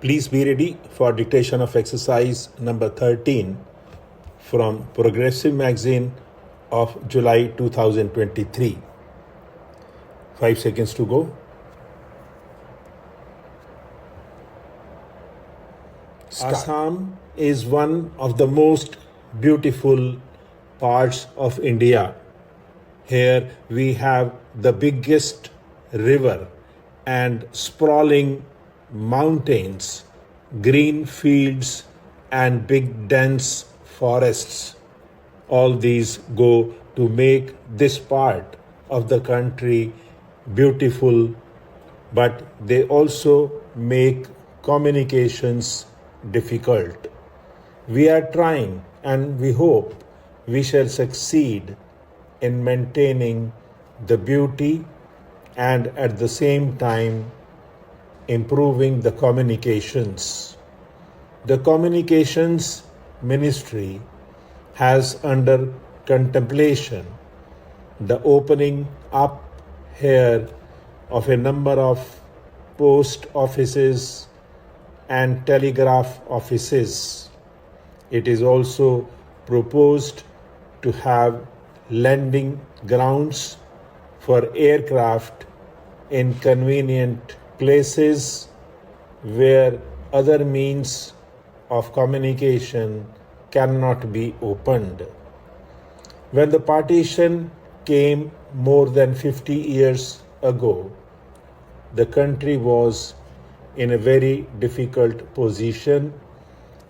Please be ready for dictation of exercise number 13 from Progressive Magazine of July 2023. 5 seconds to go. Start. Assam is one of the most beautiful parts of India. Here we have the biggest river and sprawling mountains, green fields and big dense forests. All these go to make this part of the country beautiful, but they also make communications difficult. We are trying and we hope we shall succeed in maintaining the beauty and at the same time improving the communications. The Communications Ministry has under contemplation the opening up here of a number of post offices and telegraph offices. It is also proposed to have landing grounds for aircraft in convenient places where other means of communication cannot be opened. When the partition came more than 50 years ago, the country was in a very difficult position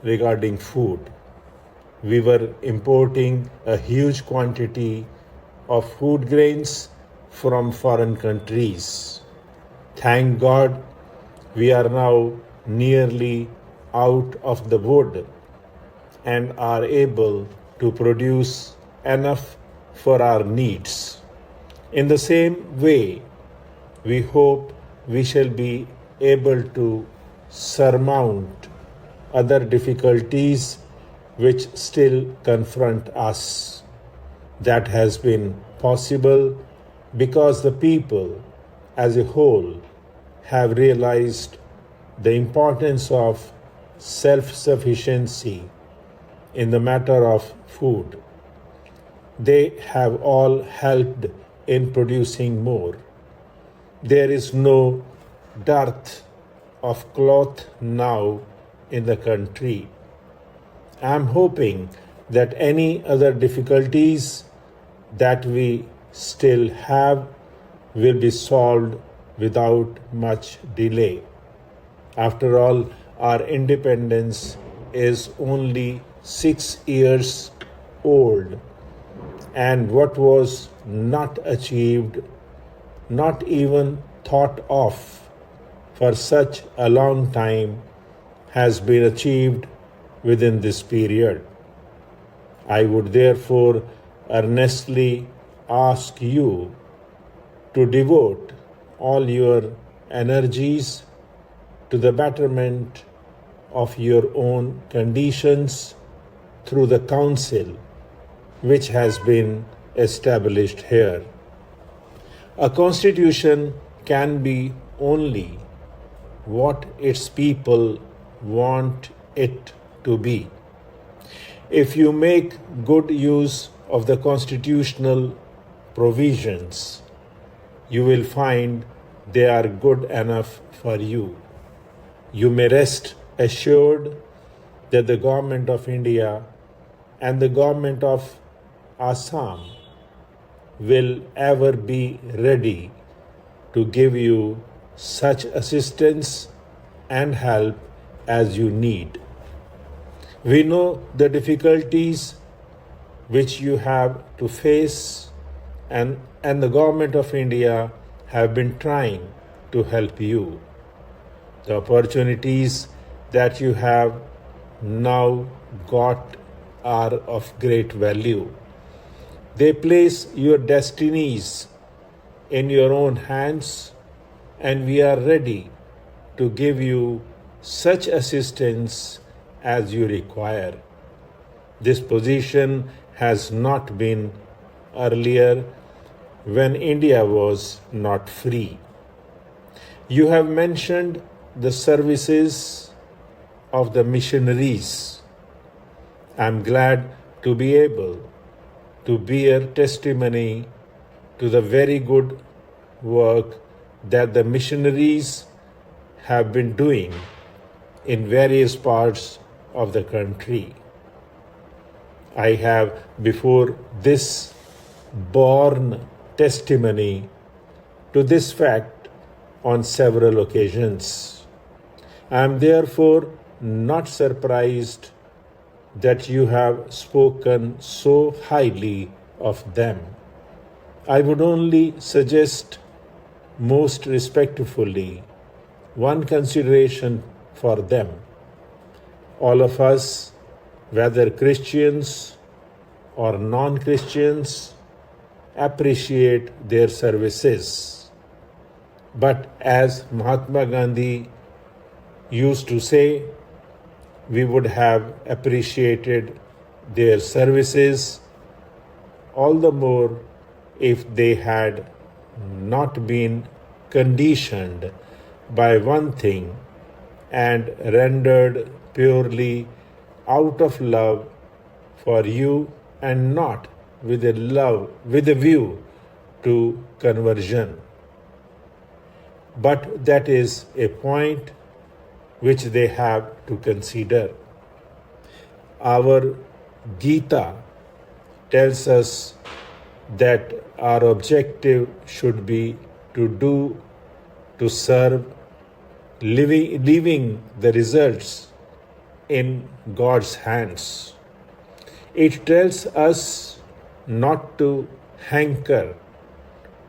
regarding food. We were importing a huge quantity of food grains from foreign countries. Thank God we are now nearly out of the wood and are able to produce enough for our needs. In the same way, we hope we shall be able to surmount other difficulties which still confront us. That has been possible because the people as a whole have realized the importance of self-sufficiency in the matter of food. They have all helped in producing more. There is no dearth of cloth now in the country. I am hoping that any other difficulties that we still have will be solved without much delay. After all, our independence is only 6 years old, and what was not achieved, not even thought of for such a long time, has been achieved within this period. I would therefore earnestly ask you to devote all your energies to the betterment of your own conditions through the council which has been established here. A constitution can be only what its people want it to be. If you make good use of the constitutional provisions, you will find they are good enough for you. You may rest assured that the Government of India and the Government of Assam will ever be ready to give you such assistance and help as you need. We know the difficulties which you have to face, and the Government of India have been trying to help you. The opportunities that you have now got are of great value. They place your destinies in your own hands, and we are ready to give you such assistance as you require. This position has not been earlier when India was not free. You have mentioned the services of the missionaries. I'm glad to be able to bear testimony to the very good work that the missionaries have been doing in various parts of the country. I have before this borne testimony to this fact on several occasions. I am therefore not surprised that you have spoken so highly of them. I would only suggest most respectfully one consideration for them. All of us, whether Christians or non-Christians, appreciate their services. But as Mahatma Gandhi used to say, we would have appreciated their services all the more if they had not been conditioned by one thing and rendered purely out of love for you and not with a view to conversion. But that is a point which they have to consider. Our Gita tells us that our objective should be to serve, leaving the results in God's hands. It tells us not to hanker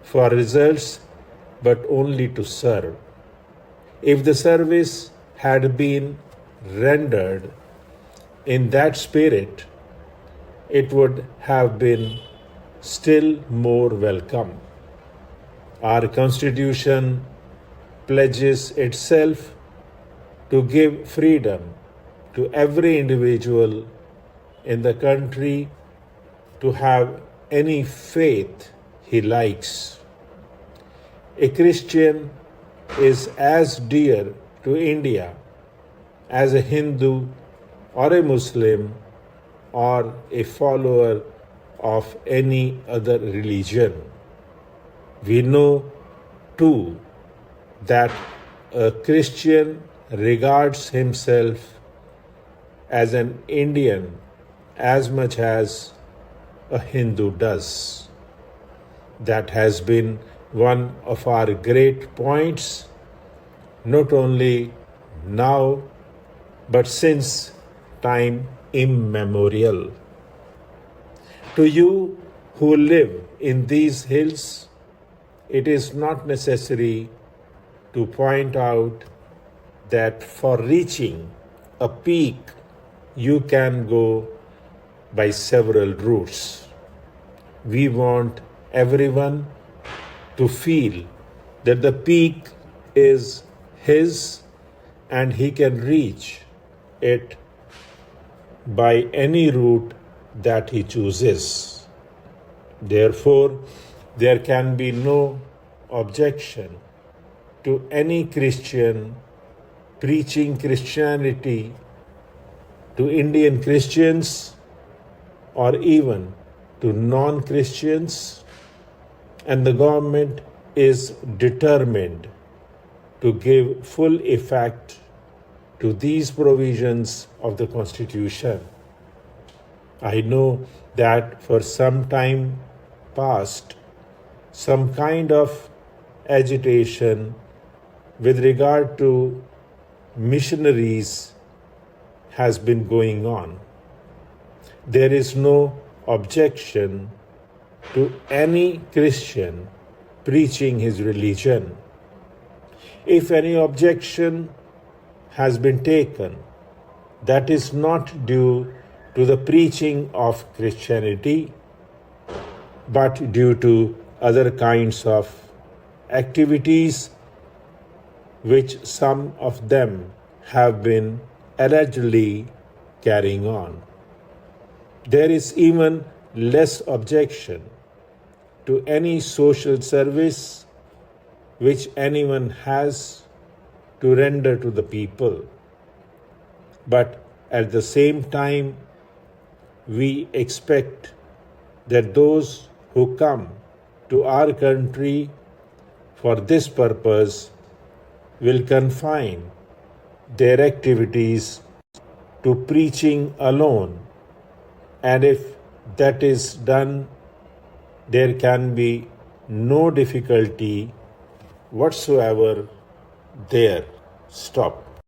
for results but only to serve. If the service had been rendered in that spirit, it would have been still more welcome. Our Constitution pledges itself to give freedom to every individual in the country to have any faith he likes. A Christian is as dear to India as a Hindu or a Muslim or a follower of any other religion. We know too that a Christian regards himself as an Indian as much as a Hindu does. That has been one of our great points, not only now but since time immemorial. To you who live in these hills, it is not necessary to point out that for reaching a peak you can go by several routes. We want everyone to feel that the peak is his and he can reach it by any route that he chooses. Therefore, there can be no objection to any Christian preaching Christianity to Indian Christians or even to non-Christians, and the government is determined to give full effect to these provisions of the Constitution. I know that for some time past, some kind of agitation with regard to missionaries has been going on. There is no objection to any Christian preaching his religion. If any objection has been taken, that is not due to the preaching of Christianity, but due to other kinds of activities which some of them have been allegedly carrying on. There is even less objection to any social service which anyone has to render to the people. But at the same time, we expect that those who come to our country for this purpose will confine their activities to preaching alone, and if that is done, there can be no difficulty whatsoever there. Stop.